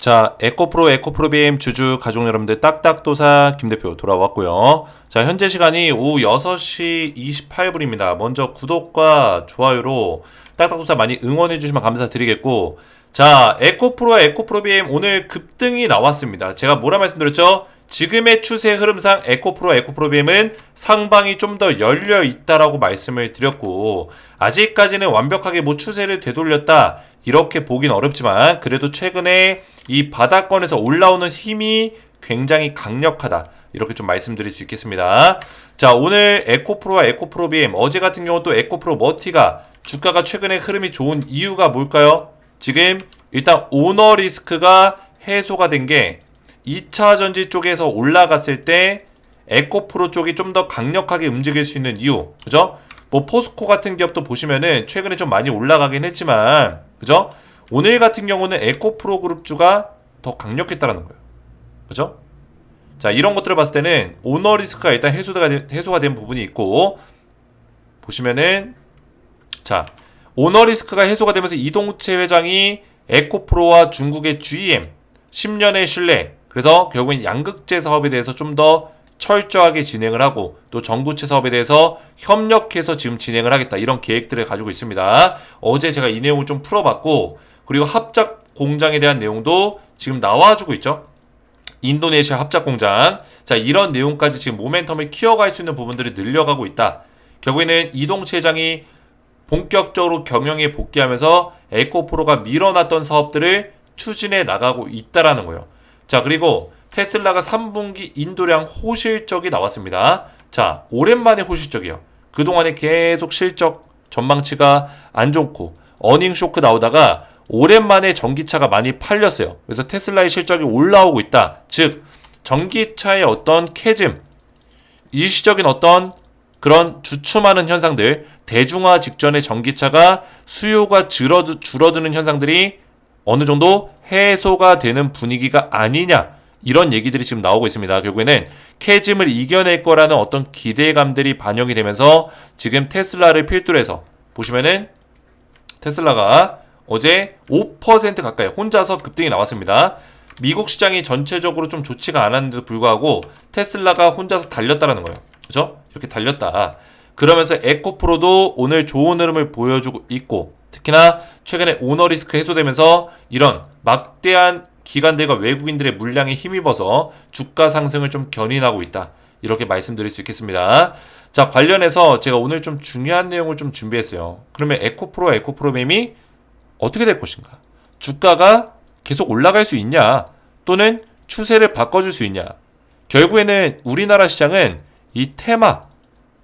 자, 에코프로 BM 주주 가족 여러분들 딱딱도사 김대표 돌아왔고요. 자, 현재 시간이 오후 6시 28분입니다. 먼저 구독과 좋아요로 딱딱도사 많이 응원해 주시면 감사드리겠고, 자, 에코프로와 에코프로 BM 오늘 급등이 나왔습니다. 제가 뭐라 말씀드렸죠? 지금의 추세 흐름상 에코프로 BM은 상방이 좀 더 열려 있다라고 말씀을 드렸고, 아직까지는 완벽하게 뭐 추세를 되돌렸다 이렇게 보긴 어렵지만 그래도 최근에 이 바닥권에서 올라오는 힘이 굉장히 강력하다 이렇게 좀 말씀드릴 수 있겠습니다. 자, 오늘 에코프로와 에코프로 BM, 어제 같은 경우 또 에코프로 머티가 주가가 최근에 흐름이 좋은 이유가 뭘까요? 지금 일단 오너 리스크가 해소가 된 게 2차 전지 쪽에서 올라갔을 때 에코프로 쪽이 좀 더 강력하게 움직일 수 있는 이유, 그죠? 뭐 포스코 같은 기업도 보시면은 최근에 좀 많이 올라가긴 했지만, 그죠? 오늘 같은 경우는 에코프로 그룹주가 더 강력했다라는 거예요, 그죠? 자, 이런 것들을 봤을 때는 오너 리스크가 일단 해소가 된 부분이 있고, 보시면은 자, 오너 리스크가 해소가 되면서 이동채 회장이 에코프로와 중국의 GM 10년의 신뢰, 그래서 결국엔 양극재 사업에 대해서 좀 더 철저하게 진행을 하고 또 전구체 사업에 대해서 협력해서 지금 진행을 하겠다 이런 계획들을 가지고 있습니다. 어제 제가 이 내용을 좀 풀어봤고, 그리고 합작 공장에 대한 내용도 지금 나와주고 있죠. 인도네시아 합작 공장. 자, 이런 내용까지 지금 모멘텀을 키워갈 수 있는 부분들이 늘려가고 있다. 결국에는 이동채 회장이 본격적으로 경영에 복귀하면서 에코프로가 밀어놨던 사업들을 추진해 나가고 있다라는 거예요. 자, 그리고 테슬라가 3분기 인도량 호실적이 나왔습니다. 자, 오랜만에 호실적이요. 그동안에 계속 실적 전망치가 안 좋고 어닝 쇼크 나오다가 오랜만에 전기차가 많이 팔렸어요. 그래서 테슬라의 실적이 올라오고 있다. 즉, 전기차의 어떤 캐즘, 일시적인 어떤 그런 주춤하는 현상들, 대중화 직전의 전기차가 수요가 줄어드는 현상들이 어느 정도 해소가 되는 분위기가 아니냐, 이런 얘기들이 지금 나오고 있습니다. 결국에는 캐즘을 이겨낼 거라는 어떤 기대감들이 반영이 되면서 지금 테슬라를 필두로 해서 보시면은 테슬라가 어제 5% 가까이 혼자서 급등이 나왔습니다. 미국 시장이 전체적으로 좀 좋지가 않았는데도 불구하고 테슬라가 혼자서 달렸다라는 거예요. 그죠? 이렇게 달렸다. 그러면서 에코프로도 오늘 좋은 흐름을 보여주고 있고, 특히나 최근에 오너 리스크 해소되면서 이런 막대한 기관들과 외국인들의 물량에 힘입어서 주가 상승을 좀 견인하고 있다. 이렇게 말씀드릴 수 있겠습니다. 자, 관련해서 제가 오늘 좀 중요한 내용을 좀 준비했어요. 그러면 에코프로 BM이 어떻게 될 것인가? 주가가 계속 올라갈 수 있냐? 또는 추세를 바꿔줄 수 있냐? 결국에는 우리나라 시장은 이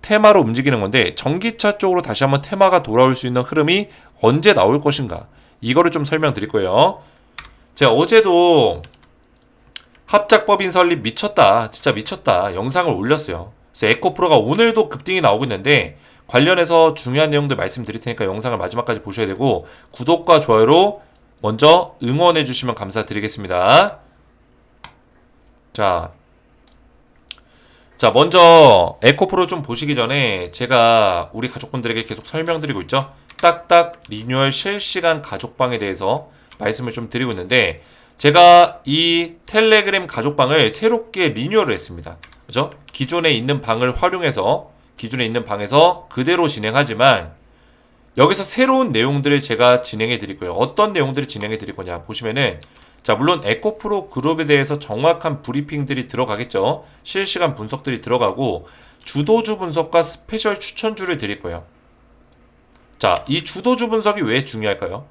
테마로 움직이는 건데, 전기차 쪽으로 다시 한번 테마가 돌아올 수 있는 흐름이 언제 나올 것인가? 이거를 좀 설명드릴 거예요. 제가 어제도 합작법인 설립 미쳤다, 진짜 미쳤다 영상을 올렸어요. 그래서 에코프로가 오늘도 급등이 나오고 있는데 관련해서 중요한 내용들 말씀드릴 테니까 영상을 마지막까지 보셔야 되고, 구독과 좋아요로 먼저 응원해 주시면 감사드리겠습니다. 자, 먼저 에코프로 좀 보시기 전에 제가 우리 가족분들에게 계속 설명드리고 있죠. 딱딱 리뉴얼 실시간 가족방에 대해서 말씀을 좀 드리고 있는데, 제가 이 텔레그램 가족방을 새롭게 리뉴얼을 했습니다. 그죠? 기존에 있는 방을 활용해서 기존에 있는 방에서 그대로 진행하지만 여기서 새로운 내용들을 제가 진행해 드릴 거예요. 어떤 내용들을 진행해 드릴 거냐 보시면은, 자, 물론 에코프로 그룹에 대해서 정확한 브리핑들이 들어가겠죠. 실시간 분석들이 들어가고 주도주 분석과 스페셜 추천주를 드릴 거예요. 자, 이 주도주 분석이 왜 중요할까요?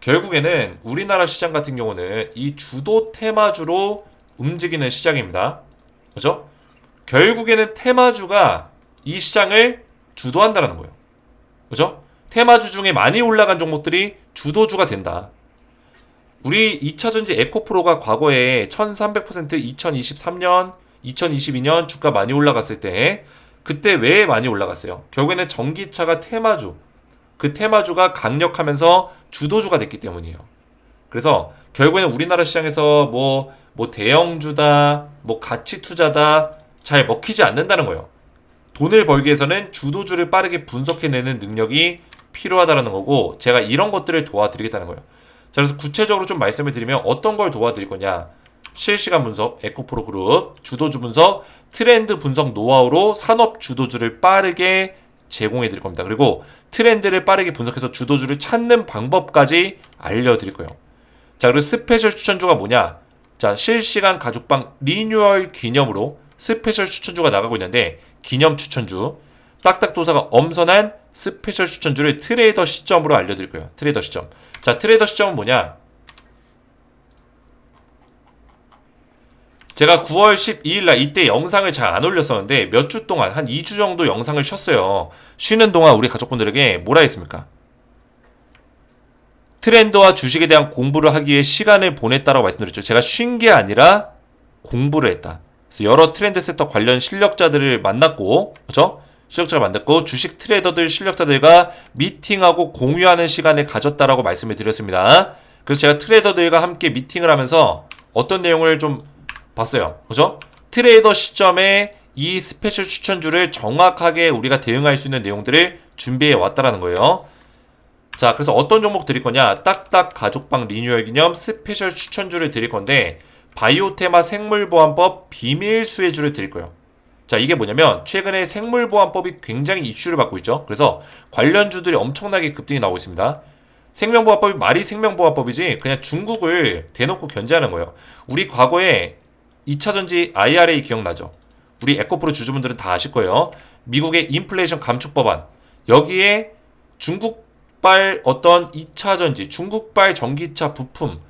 결국에는 우리나라 시장 같은 경우는 이 주도 테마주로 움직이는 시장입니다. 그죠? 결국에는 테마주가 이 시장을 주도한다는 거예요. 그죠? 테마주 중에 많이 올라간 종목들이 주도주가 된다. 우리 2차전지 에코프로가 과거에 1300% 2023년, 2022년 주가 많이 올라갔을 때, 그때 왜 많이 올라갔어요? 결국에는 전기차가 테마주, 그 테마주가 강력하면서 주도주가 됐기 때문이에요. 그래서 결국에는 우리나라 시장에서 뭐 대형주다, 뭐 가치 투자다 잘 먹히지 않는다는 거예요. 돈을 벌기 위해서는 주도주를 빠르게 분석해내는 능력이 필요하다는 거고, 제가 이런 것들을 도와드리겠다는 거예요. 자, 그래서 구체적으로 좀 말씀을 드리면 어떤 걸 도와드릴 거냐. 실시간 분석, 에코프로 그룹, 주도주 분석, 트렌드 분석 노하우로 산업 주도주를 빠르게 제공해 드릴 겁니다. 그리고 트렌드를 빠르게 분석해서 주도주를 찾는 방법까지 알려드릴 거예요. 자, 그리고 스페셜 추천주가 뭐냐? 자, 실시간 가죽방 리뉴얼 기념으로 스페셜 추천주가 나가고 있는데 기념 추천주, 딱딱도사가 엄선한 스페셜 추천주를 트레이더 시점으로 알려드릴 거예요. 트레이더 시점. 자, 트레이더 시점은 뭐냐? 제가 9월 12일날 이때 영상을 잘 안 올렸었는데 몇 주 동안 한 2주 정도 영상을 쉬었어요. 쉬는 동안 우리 가족분들에게 뭐라 했습니까? 트렌드와 주식에 대한 공부를 하기 위해 시간을 보냈다라고 말씀드렸죠. 제가 쉰 게 아니라 공부를 했다. 그래서 여러 트렌드 세터 관련 실력자들을 만났고, 그렇죠? 실력자를 만났고 주식 트레이더들 실력자들과 미팅하고 공유하는 시간을 가졌다라고 말씀을 드렸습니다. 그래서 제가 트레이더들과 함께 미팅을 하면서 어떤 내용을 좀 봤어요. 그죠? 트레이더 시점에 이 스페셜 추천주를 정확하게 우리가 대응할 수 있는 내용들을 준비해 왔다라는 거예요. 자, 그래서 어떤 종목 드릴 거냐? 딱딱 가족방 리뉴얼 기념 스페셜 추천주를 드릴 건데 바이오테마 생물보안법 비밀 수혜주를 드릴 거예요. 자, 이게 뭐냐면 최근에 생물보안법이 굉장히 이슈를 받고 있죠. 그래서 관련주들이 엄청나게 급등이 나오고 있습니다. 생명보안법이 말이 생명보안법이지 그냥 중국을 대놓고 견제하는 거예요. 우리 과거에 2차전지 IRA 기억나죠? 우리 에코프로 주주분들은 다 아실 거예요. 미국의 인플레이션 감축 법안. 여기에 중국발 어떤 2차전지, 중국발 전기차 부품,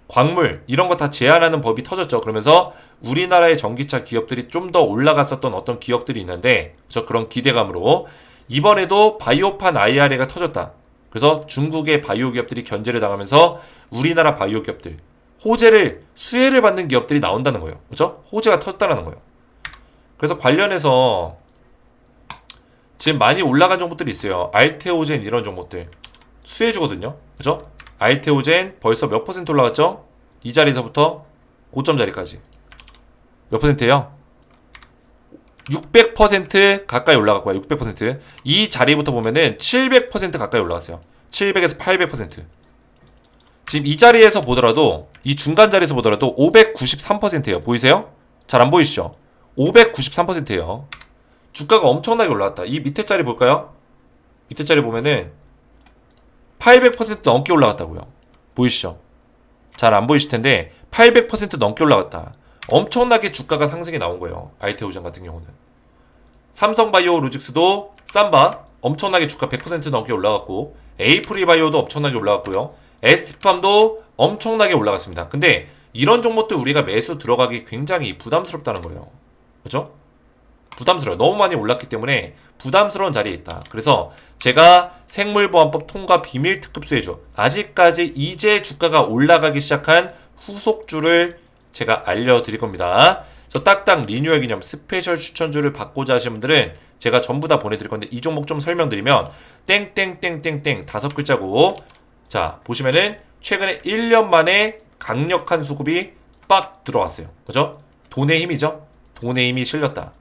광물 이런 거 다 제한하는 법이 터졌죠. 그러면서 우리나라의 전기차 기업들이 좀 더 올라갔었던 어떤 기업들이 있는데 그런 기대감으로 이번에도 바이오판 IRA가 터졌다. 그래서 중국의 바이오 기업들이 견제를 당하면서 우리나라 바이오 기업들 호재를 수혜를 받는 기업들이 나온다는 거예요. 그렇죠? 호재가 터졌다는 거예요. 그래서 관련해서 지금 많이 올라간 종목들이 있어요. 알테오젠 이런 종목들 수혜주거든요. 그죠? 알테오젠 벌써 몇 퍼센트 올라갔죠? 이 자리에서부터 고점 자리까지 몇 퍼센트예요? 600% 가까이 올라갔고요. 600%. 이 자리부터 보면은 700% 가까이 올라갔어요. 700에서 800%. 지금 이 자리에서 보더라도 이 중간 자리에서 보더라도 593%예요. 보이세요? 잘 안 보이시죠? 593%예요. 주가가 엄청나게 올라왔다. 이 밑에 자리 볼까요? 밑에 자리 보면은 800% 넘게 올라갔다고요. 보이시죠? 잘 안 보이실 텐데 800% 넘게 올라갔다. 엄청나게 주가가 상승이 나온 거예요. 알테오젠 같은 경우는. 삼성바이오로직스도 쌈바 엄청나게 주가 100% 넘게 올라갔고 에이프리바이오도 엄청나게 올라갔고요. ST팜도 엄청나게 올라갔습니다. 근데 이런 종목들 우리가 매수 들어가기 굉장히 부담스럽다는 거예요. 그죠? 부담스러워요. 너무 많이 올랐기 때문에 부담스러운 자리에 있다. 그래서 제가 생물보안법 통과 비밀 특급 수혜주 아직까지 이제 주가가 올라가기 시작한 후속주를 제가 알려드릴 겁니다. 저 딱딱 리뉴얼 기념 스페셜 추천주를 받고자 하시는 분들은 제가 전부 다 보내드릴 건데 이 종목 좀 설명드리면 땡땡땡땡땡 5글자고 자 보시면은 최근에 1년 만에 강력한 수급이 빡 들어왔어요. 그죠? 돈의 힘이죠? 돈의 힘이 실렸다.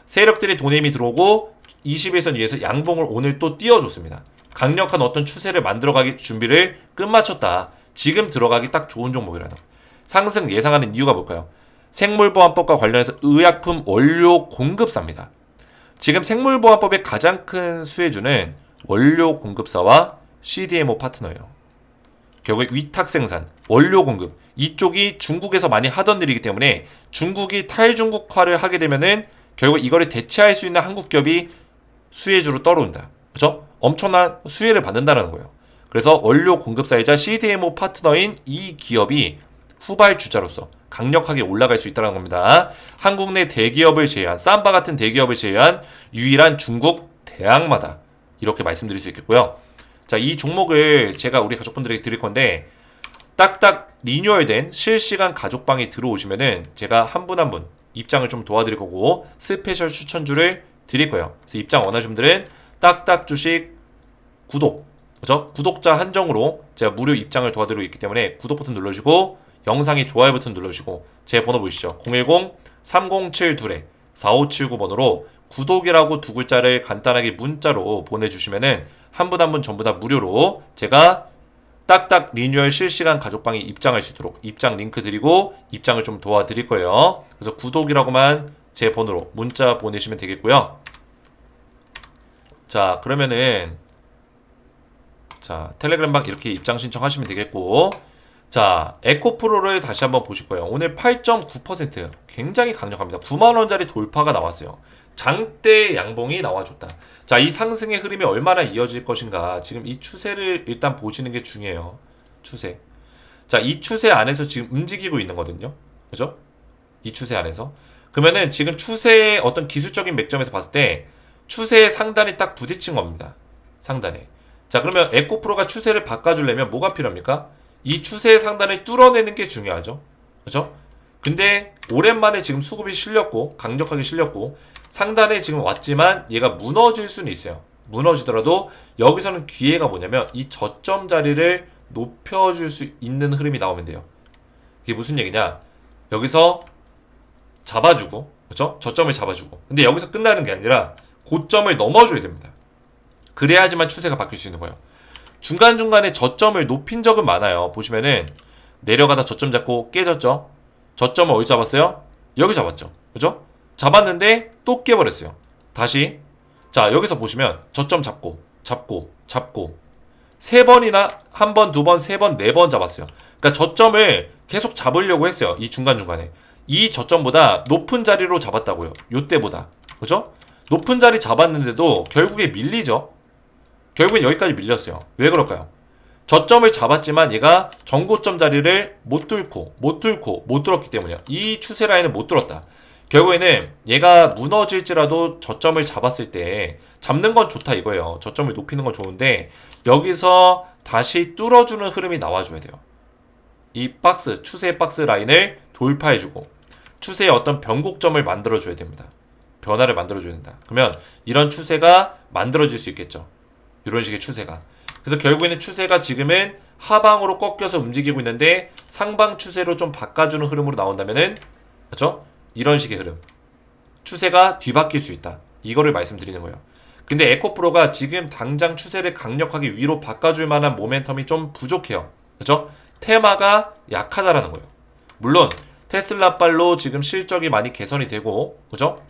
세력들이 돈의 힘이 들어오고 21선 위에서 양봉을 오늘 또 띄워줬습니다. 강력한 어떤 추세를 만들어가기 준비를 끝마쳤다. 지금 들어가기 딱 좋은 종목이라는 상승 예상하는 이유가 뭘까요? 생물보안법과 관련해서 의약품 원료 공급사입니다. 지금 생물보안법의 가장 큰 수혜주는 원료 공급사와 CDMO 파트너예요. 결국 위탁 생산, 원료 공급 이쪽이 중국에서 많이 하던 일이기 때문에 중국이 탈중국화를 하게 되면은 결국 이거를 대체할 수 있는 한국 기업이 수혜주로 떠오른다. 그렇죠? 엄청난 수혜를 받는다는 거예요. 그래서 원료 공급사이자 CDMO 파트너인 이 기업이 후발주자로서 강력하게 올라갈 수 있다는 겁니다. 한국 내 대기업을 제외한 쌈바 같은 대기업을 제외한 유일한 중국 대학마다 이렇게 말씀드릴 수 있겠고요. 자, 이 종목을 제가 우리 가족분들에게 드릴 건데 딱딱 리뉴얼된 실시간 가족방에 들어오시면은 제가 한 분 한 분 입장을 좀 도와드릴 거고 스페셜 추천주를 드릴 거예요. 그래서 입장 원하시는 분들은 딱딱 주식 구독, 그죠? 구독자 한정으로 제가 무료 입장을 도와드리고 있기 때문에 구독 버튼 눌러주시고 영상에 좋아요 버튼 눌러주시고 제 번호 보이시죠? 010-3072-4579번으로 구독이라고 두 글자를 간단하게 문자로 보내주시면은 한 분 한 분 전부 다 무료로 제가 딱딱 리뉴얼 실시간 가족방에 입장할 수 있도록 입장 링크 드리고 입장을 좀 도와드릴 거예요. 그래서 구독이라고만 제 번호로 문자 보내시면 되겠고요. 자, 그러면은 자, 텔레그램방 이렇게 입장 신청하시면 되겠고, 자, 에코프로를 다시 한번 보실 거예요. 오늘 8.9% 굉장히 강력합니다. 9만원짜리 돌파가 나왔어요. 장대 양봉이 나와줬다. 자, 이 상승의 흐름이 얼마나 이어질 것인가, 지금 이 추세를 일단 보시는 게 중요해요. 추세. 자, 이 추세 안에서 지금 움직이고 있는 거거든요. 그죠? 이 추세 안에서. 그러면은 지금 추세의 어떤 기술적인 맥점에서 봤을 때 추세의 상단이 딱 부딪힌 겁니다. 상단에. 자, 그러면 에코프로가 추세를 바꿔주려면 뭐가 필요합니까? 이 추세의 상단을 뚫어내는 게 중요하죠. 그죠? 근데 오랜만에 지금 수급이 실렸고 강력하게 실렸고 상단에 지금 왔지만 얘가 무너질 수는 있어요. 무너지더라도 여기서는 기회가 뭐냐면 이 저점 자리를 높여줄 수 있는 흐름이 나오면 돼요. 이게 무슨 얘기냐? 여기서 잡아주고, 그죠? 저점을 잡아주고. 근데 여기서 끝나는 게 아니라 고점을 넘어줘야 됩니다. 그래야지만 추세가 바뀔 수 있는 거예요. 중간중간에 저점을 높인 적은 많아요. 보시면은 내려가다 저점 잡고 깨졌죠. 저점을 어디 잡았어요? 여기 잡았죠. 그죠? 잡았는데 또 깨버렸어요. 다시. 자, 여기서 보시면 저점 잡고 세 번이나 한 번, 두 번, 세 번, 네 번 잡았어요. 그러니까 저점을 계속 잡으려고 했어요. 이 중간중간에. 이 저점보다 높은 자리로 잡았다고요. 요때보다. 그죠? 높은 자리 잡았는데도 결국에 밀리죠. 결국엔 여기까지 밀렸어요. 왜 그럴까요? 저점을 잡았지만 얘가 정고점 자리를 못 뚫었기 때문이야. 이 추세 라인을 못 뚫었다. 결국에는 얘가 무너질지라도 저점을 잡았을 때 잡는 건 좋다 이거예요. 저점을 높이는 건 좋은데 여기서 다시 뚫어주는 흐름이 나와줘야 돼요. 이 박스, 추세 박스 라인을 돌파해주고 추세의 어떤 변곡점을 만들어줘야 됩니다. 변화를 만들어줘야 된다. 그러면 이런 추세가 만들어질 수 있겠죠. 이런 식의 추세가. 그래서 결국에는 추세가 지금은 하방으로 꺾여서 움직이고 있는데 상방 추세로 좀 바꿔주는 흐름으로 나온다면은, 그렇죠? 이런 식의 흐름. 추세가 뒤바뀔 수 있다. 이거를 말씀드리는 거예요. 근데 에코프로가 지금 당장 추세를 강력하게 위로 바꿔줄 만한 모멘텀이 좀 부족해요. 그렇죠? 테마가 약하다라는 거예요. 물론 테슬라빨로 지금 실적이 많이 개선이 되고, 그죠?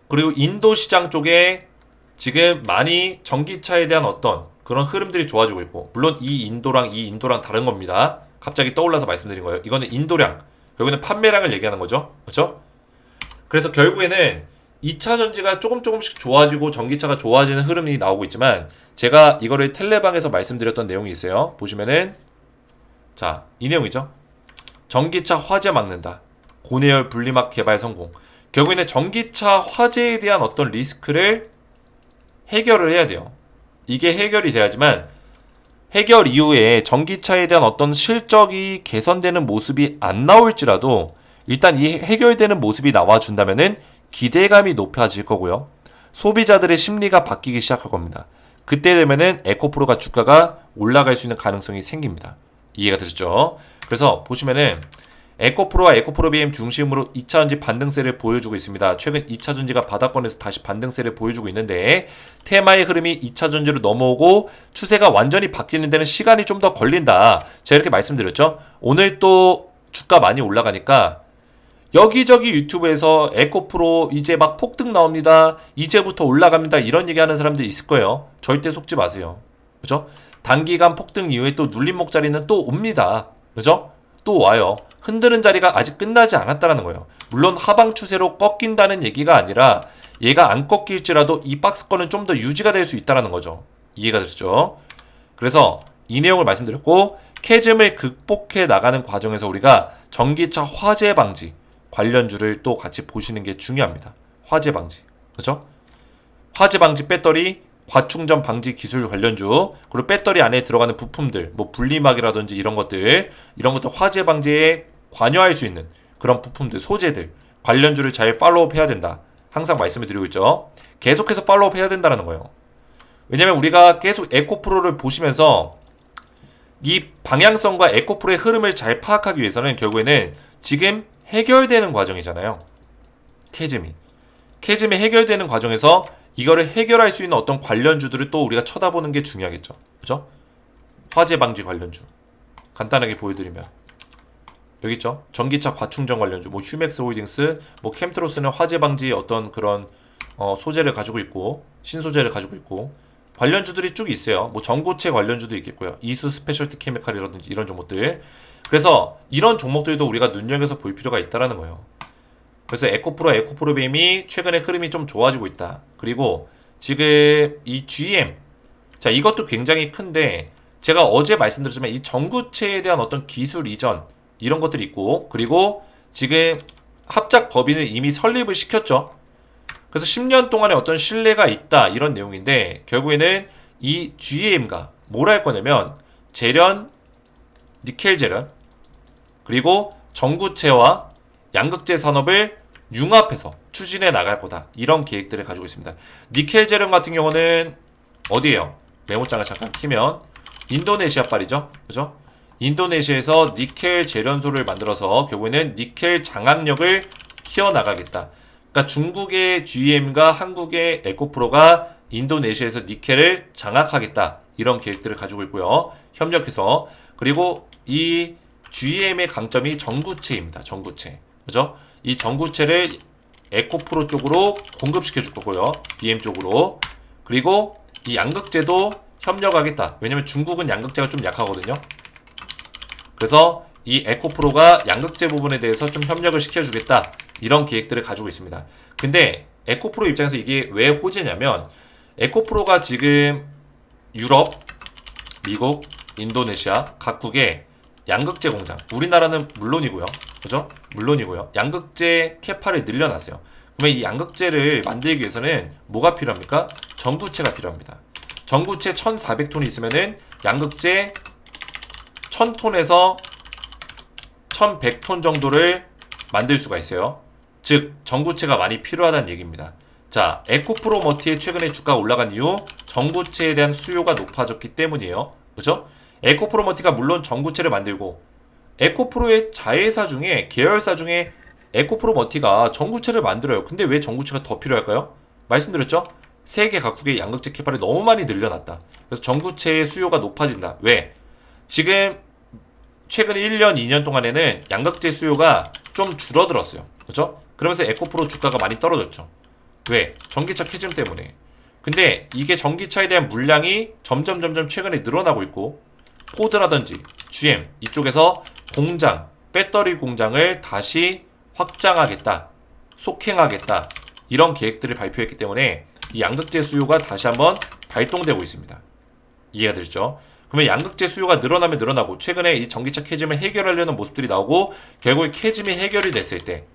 그리고 인도 시장 쪽에 지금 많이 전기차에 대한 어떤 그런 흐름들이 좋아지고 있고, 물론 이 인도랑 다른 겁니다. 갑자기 떠올라서 말씀드린 거예요. 이거는 인도량, 여기는 판매량을 얘기하는 거죠. 그렇죠? 그래서 결국에는 2차 전지가 조금씩 좋아지고 전기차가 좋아지는 흐름이 나오고 있지만, 제가 이거를 텔레방에서 말씀드렸던 내용이 있어요. 보시면은 자, 이 내용이죠. 전기차 화재 막는다. 고내열 분리막 개발 성공. 결국에는 전기차 화재에 대한 어떤 리스크를 해결을 해야 돼요. 이게 해결이 돼야지만, 해결 이후에 전기차에 대한 어떤 실적이 개선되는 모습이 안 나올지라도 일단 이 해결되는 모습이 나와준다면은 기대감이 높아질 거고요. 소비자들의 심리가 바뀌기 시작할 겁니다. 그때 되면은 에코프로가 주가가 올라갈 수 있는 가능성이 생깁니다. 이해가 되셨죠? 그래서 보시면은 에코프로와 에코프로비엠 중심으로 2차전지 반등세를 보여주고 있습니다. 최근 2차전지가 바닥권에서 다시 반등세를 보여주고 있는데, 테마의 흐름이 2차전지로 넘어오고 추세가 완전히 바뀌는 데는 시간이 좀 더 걸린다. 제가 이렇게 말씀드렸죠. 오늘 또 주가 많이 올라가니까 여기저기 유튜브에서 에코프로 이제 막 폭등 나옵니다, 이제부터 올라갑니다, 이런 얘기하는 사람들이 있을 거예요. 절대 속지 마세요. 그죠? 단기간 폭등 이후에 또 눌림목 자리는 또 옵니다. 그죠? 또 와요. 흔드는 자리가 아직 끝나지 않았다는 거예요. 물론 하방 추세로 꺾인다는 얘기가 아니라 얘가 안 꺾일지라도 이 박스권은 좀 더 유지가 될 수 있다는 거죠. 이해가 되시죠? 그래서 이 내용을 말씀드렸고, 캐즘을 극복해 나가는 과정에서 우리가 전기차 화재 방지 관련주를 또 같이 보시는 게 중요합니다. 화재 방지. 그렇죠? 화재 방지 배터리, 과충전 방지 기술 관련주, 그리고 배터리 안에 들어가는 부품들, 뭐 분리막이라든지 이런 것들 화재 방지에 관여할 수 있는 그런 부품들, 소재들 관련주를 잘 팔로우업 해야 된다. 항상 말씀을 드리고 있죠. 계속해서 팔로우업 해야 된다는 거예요. 왜냐면 우리가 계속 에코프로를 보시면서 이 방향성과 에코프로의 흐름을 잘 파악하기 위해서는 결국에는 지금 해결되는 과정이잖아요. 캐즘이 해결되는 과정에서 이거를 해결할 수 있는 어떤 관련주들을 또 우리가 쳐다보는 게 중요하겠죠. 그죠? 화재 방지 관련주 간단하게 보여드리면 여기 있죠. 전기차 과충전 관련주 뭐 휴맥스 홀딩스, 뭐 캠트로스는 화재 방지 어떤 그런 소재를 가지고 있고 신소재를 가지고 있고 관련주들이 쭉 있어요. 뭐 전고체 관련주도 있겠고요. 이수 스페셜티 케미칼이라든지 이런 종목들. 그래서 이런 종목들도 우리가 눈여겨서 볼 필요가 있다라는 거예요. 그래서 에코프로, 에코프로비엠이 최근에 흐름이 좀 좋아지고 있다. 그리고 지금 이 GM, 자 이것도 굉장히 큰데 제가 어제 말씀드렸지만 이 전구체에 대한 어떤 기술 이전 이런 것들이 있고 그리고 지금 합작 법인을 이미 설립을 시켰죠. 그래서 10년 동안의 어떤 신뢰가 있다 이런 내용인데 결국에는 이 GM과 뭘 할 거냐면 재련, 니켈 재련 그리고 전구체와 양극재 산업을 융합해서 추진해 나갈 거다 이런 계획들을 가지고 있습니다. 니켈 재련 같은 경우는 어디에요? 메모장을 잠깐 키면 인도네시아발이죠, 그죠? 인도네시아에서 니켈 재련소를 만들어서 결국에는 니켈 장악력을 키워나가겠다. 그러니까 중국의 GM과 한국의 에코프로가 인도네시아에서 니켈을 장악하겠다. 이런 계획들을 가지고 있고요. 협력해서. 그리고 이 GM의 강점이 전구체입니다. 전구체. 그죠? 이 전구체를 에코프로 쪽으로 공급시켜 줄 거고요. BM 쪽으로. 그리고 이 양극재도 협력하겠다. 왜냐면 중국은 양극재가 좀 약하거든요. 그래서 이 에코프로가 양극재 부분에 대해서 좀 협력을 시켜주겠다. 이런 계획들을 가지고 있습니다. 근데 에코프로 입장에서 이게 왜 호재냐면 에코프로가 지금 유럽, 미국, 인도네시아 각국의 양극재 공장, 우리나라는 물론이고요. 그죠? 물론이고요. 양극재 캐파를 늘려놨어요. 그러면 이 양극재를 만들기 위해서는 뭐가 필요합니까? 전구체가 필요합니다. 전구체 1400톤이 있으면은 양극재 1000톤에서 1100톤 정도를 만들 수가 있어요. 즉 전구체가 많이 필요하다는 얘기입니다. 자, 에코프로 머티의 최근에 주가가 올라간 이유 전구체에 대한 수요가 높아졌기 때문이에요. 그죠? 에코프로 머티가 물론 전구체를 만들고 에코프로의 자회사 중에 계열사 중에 에코프로 머티가 전구체를 만들어요. 근데 왜 전구체가 더 필요할까요? 말씀드렸죠? 세계 각국의 양극재 캐파를 너무 많이 늘려놨다. 그래서 전구체의 수요가 높아진다. 왜? 지금 최근 1년, 2년 동안에는 양극재 수요가 좀 줄어들었어요. 그죠? 그러면서 에코프로 주가가 많이 떨어졌죠. 왜? 전기차 캐즘 때문에. 근데 이게 전기차에 대한 물량이 점점 최근에 늘어나고 있고 포드라든지 GM 이쪽에서 공장, 배터리 공장을 다시 확장하겠다, 속행하겠다 이런 계획들을 발표했기 때문에 이 양극재 수요가 다시 한번 발동되고 있습니다. 이해가 되시죠? 그러면 양극재 수요가 늘어나면 늘어나고 최근에 이 전기차 캐즘을 해결하려는 모습들이 나오고 결국에 캐즘이 해결이 됐을 때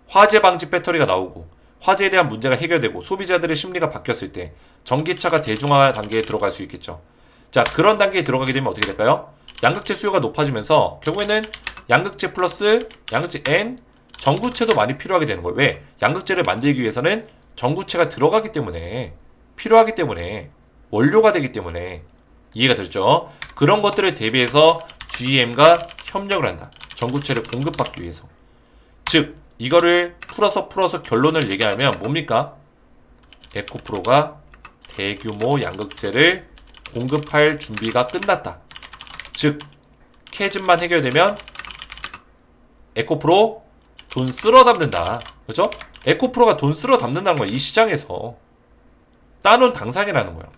화재 방지 배터리가 나오고 화재에 대한 문제가 해결되고 소비자들의 심리가 바뀌었을 때 전기차가 대중화 단계에 들어갈 수 있겠죠. 자, 그런 단계에 들어가게 되면 어떻게 될까요? 양극재 수요가 높아지면서 결국에는 양극재 플러스 양극재 N 전구체도 많이 필요하게 되는 거예요. 왜? 양극재를 만들기 위해서는 전구체가 들어가기 때문에 필요하기 때문에 원료가 되기 때문에 이해가 되죠? 그런 것들을 대비해서 GM과 협력을 한다. 전구체를 공급받기 위해서. 즉 이거를 풀어서 결론을 얘기하면 뭡니까? 에코프로가 대규모 양극재를 공급할 준비가 끝났다. 즉 캐즘만 해결되면 에코프로 돈 쓸어 담는다. 그죠? 에코프로가 돈 쓸어 담는다는 거야. 이 시장에서 따놓은 당상이라는 거야.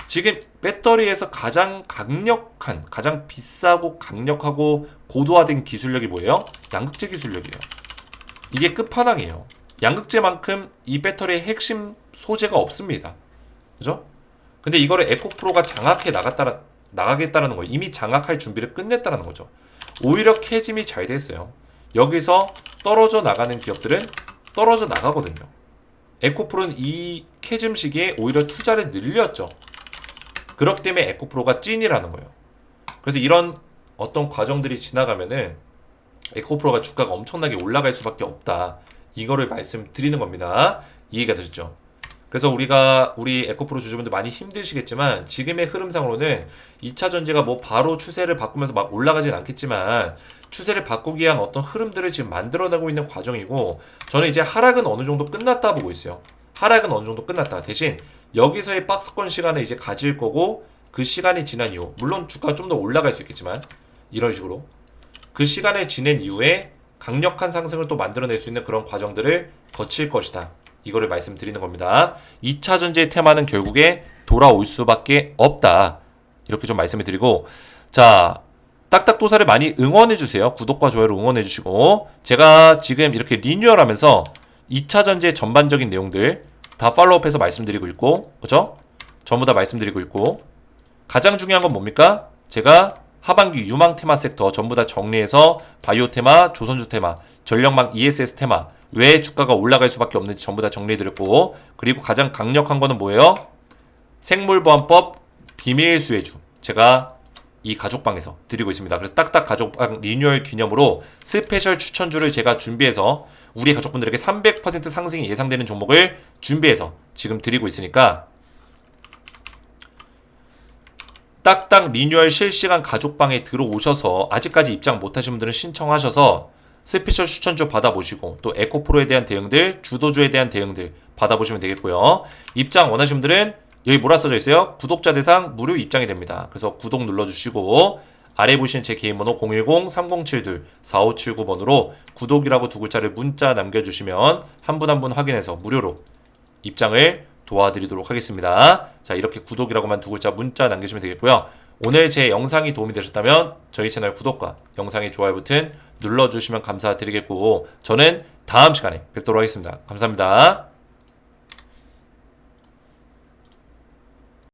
지금 배터리에서 가장 강력한, 가장 비싸고 강력하고 고도화된 기술력이 뭐예요? 양극재 기술력이에요. 이게 끝판왕이에요. 양극재만큼 이 배터리의 핵심 소재가 없습니다. 그죠? 근데 이거를 에코프로가 장악해 나가겠다는 거예요. 이미 장악할 준비를 끝냈다는 거죠. 오히려 캐즘이 잘 됐어요. 여기서 떨어져 나가는 기업들은 떨어져 나가거든요. 에코프로는 이 캐즘 시기에 오히려 투자를 늘렸죠. 그렇기 때문에 에코프로가 찐이라는 거예요. 그래서 이런 어떤 과정들이 지나가면은 에코프로가 주가가 엄청나게 올라갈 수밖에 없다. 이거를 말씀드리는 겁니다. 이해가 되셨죠? 그래서 우리 에코프로 주주분들 많이 힘드시겠지만 지금의 흐름상으로는 2차 전지가 뭐 바로 추세를 바꾸면서 막 올라가진 않겠지만 추세를 바꾸기 위한 어떤 흐름들을 지금 만들어내고 있는 과정이고 저는 이제 하락은 어느 정도 끝났다 보고 있어요. 하락은 어느 정도 끝났다. 대신 여기서의 박스권 시간을 이제 가질 거고 그 시간이 지난 이후, 물론 주가가 좀 더 올라갈 수 있겠지만 이런 식으로 그 시간을 지낸 이후에 강력한 상승을 또 만들어낼 수 있는 그런 과정들을 거칠 것이다. 이거를 말씀드리는 겁니다. 2차 전지의 테마는 결국에 돌아올 수밖에 없다. 이렇게 좀 말씀을 드리고, 자, 딱딱도사를 많이 응원해주세요. 구독과 좋아요로 응원해주시고, 제가 지금 이렇게 리뉴얼하면서 2차 전지의 전반적인 내용들 다 팔로우업해서 말씀드리고 있고, 그죠? 전부 다 말씀드리고 있고, 가장 중요한 건 뭡니까? 제가 하반기 유망 테마 섹터 전부 다 정리해서 바이오 테마, 조선주 테마, 전력망 ESS 테마, 왜 주가가 올라갈 수밖에 없는지 전부 다 정리해드렸고, 그리고 가장 강력한 거는 뭐예요? 생물보안법 비밀수혜주. 제가 이 가족방에서 드리고 있습니다. 그래서 딱딱 가족방 리뉴얼 기념으로 스페셜 추천주를 제가 준비해서 우리 가족분들에게 300% 상승이 예상되는 종목을 준비해서 지금 드리고 있으니까 딱딱 리뉴얼 실시간 가족방에 들어오셔서 아직까지 입장 못하신 분들은 신청하셔서 스페셜 추천주 받아보시고 또 에코프로에 대한 대응들, 주도주에 대한 대응들 받아보시면 되겠고요. 입장 원하시는 분들은 여기 뭐라 써져 있어요? 구독자 대상 무료 입장이 됩니다. 그래서 구독 눌러주시고 아래 보시는 제 개인 번호 010-3072-4579번으로 구독이라고 두 글자를 문자 남겨주시면 한 분 한 분 확인해서 무료로 입장을 도와드리도록 하겠습니다. 자, 이렇게 구독이라고만 두 글자 문자 남기시면 되겠고요. 오늘 제 영상이 도움이 되셨다면 저희 채널 구독과 영상의 좋아요 버튼 눌러주시면 감사드리겠고, 저는 다음 시간에 뵙도록 하겠습니다. 감사합니다.